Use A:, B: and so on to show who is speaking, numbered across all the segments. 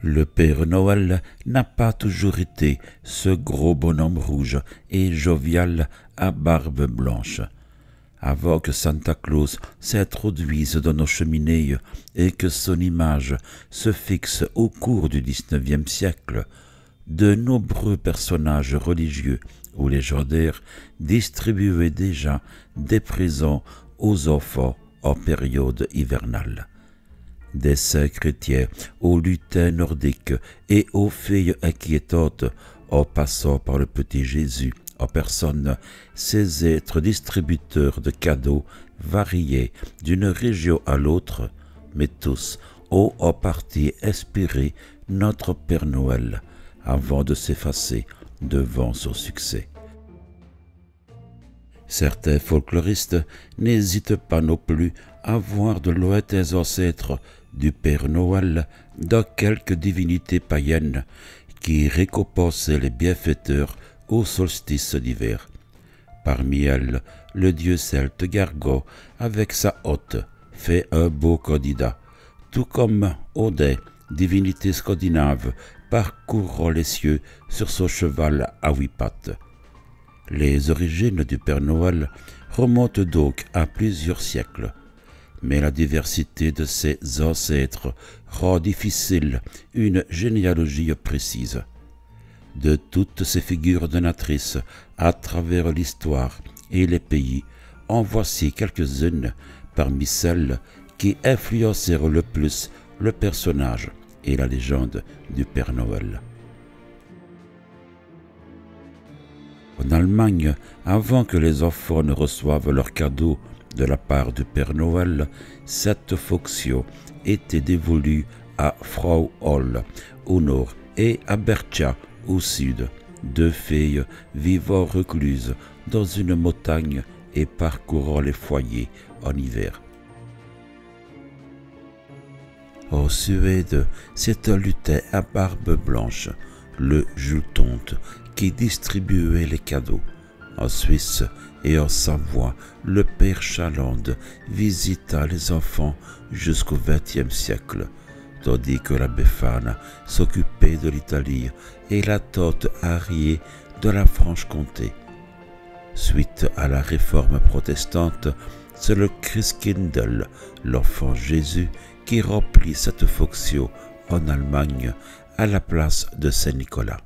A: Le Père Noël n'a pas toujours été ce gros bonhomme rouge et jovial à barbe blanche. Avant que Santa Claus s'introduise dans nos cheminées et que son image se fixe au cours du XIXe siècle, de nombreux personnages religieux ou légendaires distribuaient déjà des présents aux enfants en période hivernale. Des saints chrétiens aux lutins nordiques et aux filles inquiétantes, en passant par le petit Jésus en personne, ces êtres distributeurs de cadeaux variaient d'une région à l'autre, mais tous ont en partie inspiré notre Père Noël avant de s'effacer devant son succès. Certains folkloristes n'hésitent pas non plus à voir de lointains ancêtres du Père Noël dans quelques divinités païennes qui récompensaient les bienfaiteurs au solstice d'hiver. Parmi elles, le dieu celte Gargan, avec sa hotte, fait un beau candidat, tout comme Odin, divinité scandinave, parcourant les cieux sur son cheval à 8 pattes. Les origines du Père Noël remontent donc à plusieurs siècles, mais la diversité de ses ancêtres rend difficile une généalogie précise. De toutes ces figures donatrices à travers l'histoire et les pays, en voici quelques-unes parmi celles qui influencèrent le plus le personnage et la légende du Père Noël. En Allemagne, avant que les enfants ne reçoivent leurs cadeaux de la part du Père Noël, cette fonction était dévolue à Frau Holl au nord et à Bertha au sud, deux filles vivant recluses dans une montagne et parcourant les foyers en hiver. En Suède, c'est un lutin à barbe blanche, le Jultomte, qui distribuait les cadeaux. En Suisse et en Savoie, le père Chaland visita les enfants jusqu'au XXe siècle, tandis que la Befana s'occupait de l'Italie et la tante Harriet de la Franche-Comté. Suite à la réforme protestante, c'est le Christkindl, l'enfant Jésus, qui remplit cette fonction en Allemagne à la place de Saint-Nicolas.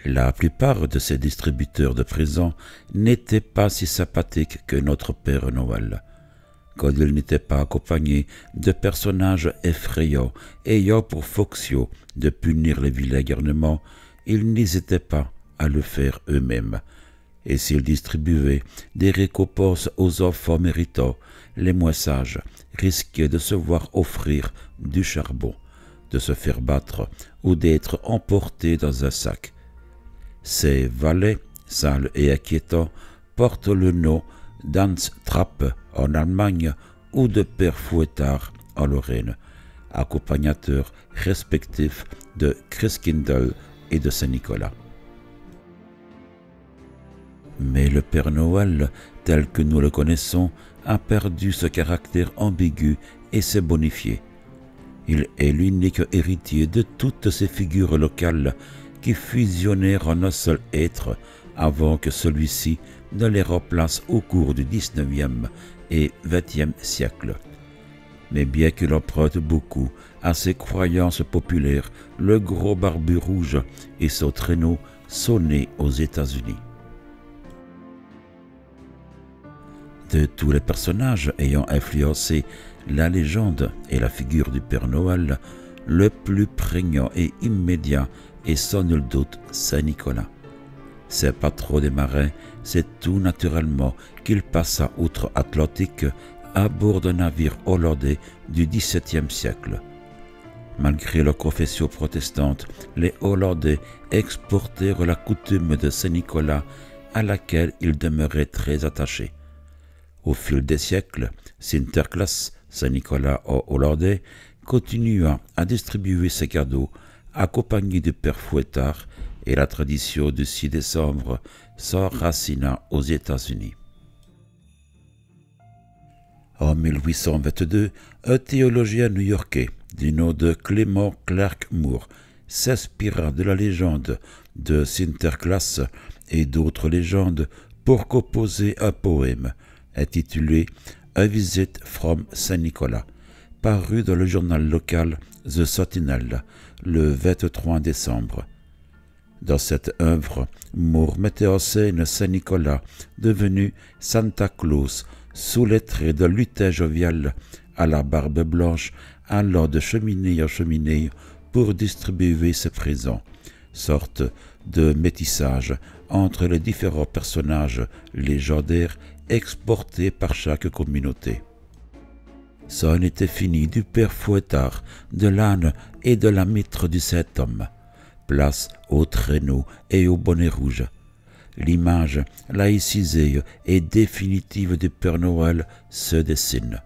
A: La plupart de ces distributeurs de présents n'étaient pas si sympathiques que notre Père Noël. Quand ils n'étaient pas accompagnés de personnages effrayants ayant pour fonction de punir les vilains garnements, ils n'hésitaient pas à le faire eux-mêmes. Et s'ils distribuaient des récompenses aux enfants méritants, les moins sages risquaient de se voir offrir du charbon, de se faire battre ou d'être emportés dans un sac. Ces valets, sales et inquiétants, portent le nom d'Hans-Trapp en Allemagne ou de Père Fouettard en Lorraine, accompagnateurs respectifs de Christkindl et de Saint-Nicolas. Mais le Père Noël, tel que nous le connaissons, a perdu ce caractère ambigu et s'est bonifié. Il est l'unique héritier de toutes ces figures locales qui fusionnèrent en un seul être avant que celui-ci ne les remplace au cours du XIXe et XXe siècle. Mais bien qu'il emprunte beaucoup à ses croyances populaires, le gros barbu rouge et son traîneau sont nés aux États-Unis. De tous les personnages ayant influencé la légende et la figure du Père Noël, le plus prégnant et immédiat est sans nul doute Saint-Nicolas. Saint patron des marins, c'est tout naturellement qu'il passa outre-Atlantique à bord d'un navire hollandais du XVIIe siècle. Malgré leur confession protestante, les Hollandais exportèrent la coutume de Saint-Nicolas à laquelle ils demeuraient très attachés. Au fil des siècles, Sinterklaas, Saint-Nicolas en hollandais, continua à distribuer ses cadeaux, accompagné du Père Fouettard, et la tradition du 6 décembre s'enracina aux États-Unis. En 1822, un théologien new-yorkais, du nom de Clément Clark Moore, s'inspira de la légende de Sinterklaas et d'autres légendes pour composer un poème intitulé A Visit from Saint-Nicolas, paru dans le journal local The Sentinel le 23 décembre. Dans cette œuvre, Moore mettait en scène Saint-Nicolas, devenu Santa Claus, sous les traits d'un lutin jovial à la barbe blanche, allant de cheminée en cheminée pour distribuer ses présents, sorte de métissage entre les différents personnages légendaires exportés par chaque communauté. C'en était fini du père Fouettard, de l'âne et de la mitre du Saint-Homme. Place au traîneau et au bonnet rouge. L'image laïcisée et définitive du Père Noël se dessine.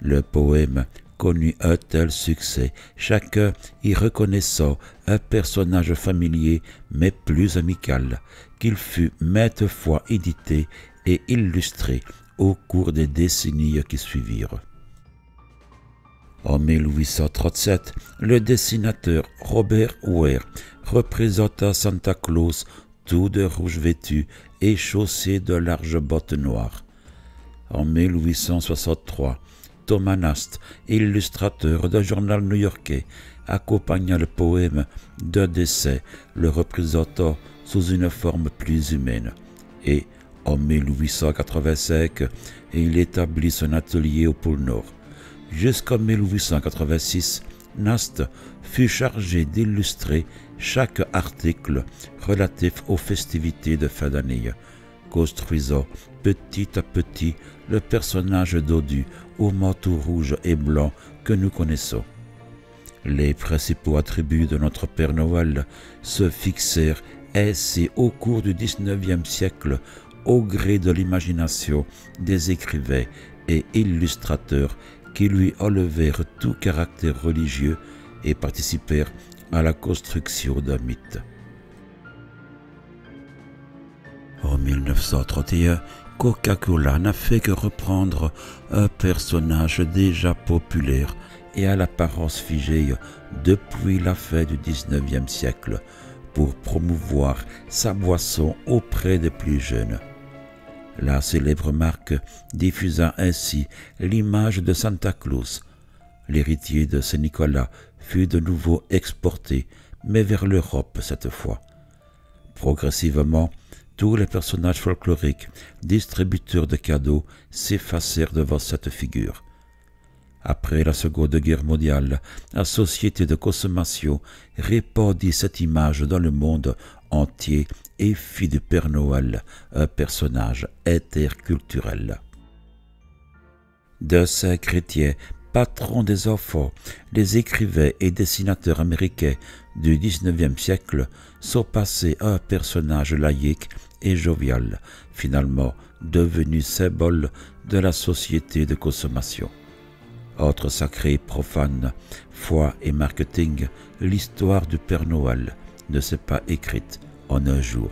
A: Le poème connut un tel succès, chacun y reconnaissant un personnage familier mais plus amical, qu'il fut maintes fois édité et illustré au cours des décennies qui suivirent. En 1837, le dessinateur Robert Ware représenta Santa Claus tout de rouge vêtu et chaussé de larges bottes noires. En 1863, Thomas Nast, illustrateur d'un journal new-yorkais, accompagna le poème d'un dessin le représentant sous une forme plus humaine. Et, en 1885, il établit son atelier au pôle Nord. Jusqu'en 1886, Nast fut chargé d'illustrer chaque article relatif aux festivités de fin d'année, construisant petit à petit le personnage dodu au manteau rouge et blanc que nous connaissons. Les principaux attributs de notre Père Noël se fixèrent ainsi au cours du XIXe siècle au gré de l'imagination des écrivains et illustrateurs qui lui enlevèrent tout caractère religieux et participèrent à la construction d'un mythe. En 1931, Coca-Cola n'a fait que reprendre un personnage déjà populaire et à l'apparence figée depuis la fin du XIXe siècle pour promouvoir sa boisson auprès des plus jeunes. La célèbre marque diffusa ainsi l'image de Santa Claus. L'héritier de Saint-Nicolas fut de nouveau exporté, mais vers l'Europe cette fois. Progressivement, tous les personnages folkloriques, distributeurs de cadeaux, s'effacèrent devant cette figure. Après la Seconde Guerre mondiale, la société de consommation répandit cette image dans le monde entier et fit du Père Noël un personnage interculturel. De saint Chrétien, patron des enfants, les écrivains et dessinateurs américains du XIXe siècle sont passés à un personnage laïque et jovial, finalement devenu symbole de la société de consommation. Entre sacré et profane, foi et marketing, l'histoire du Père Noël ne s'est pas écrite en un jour.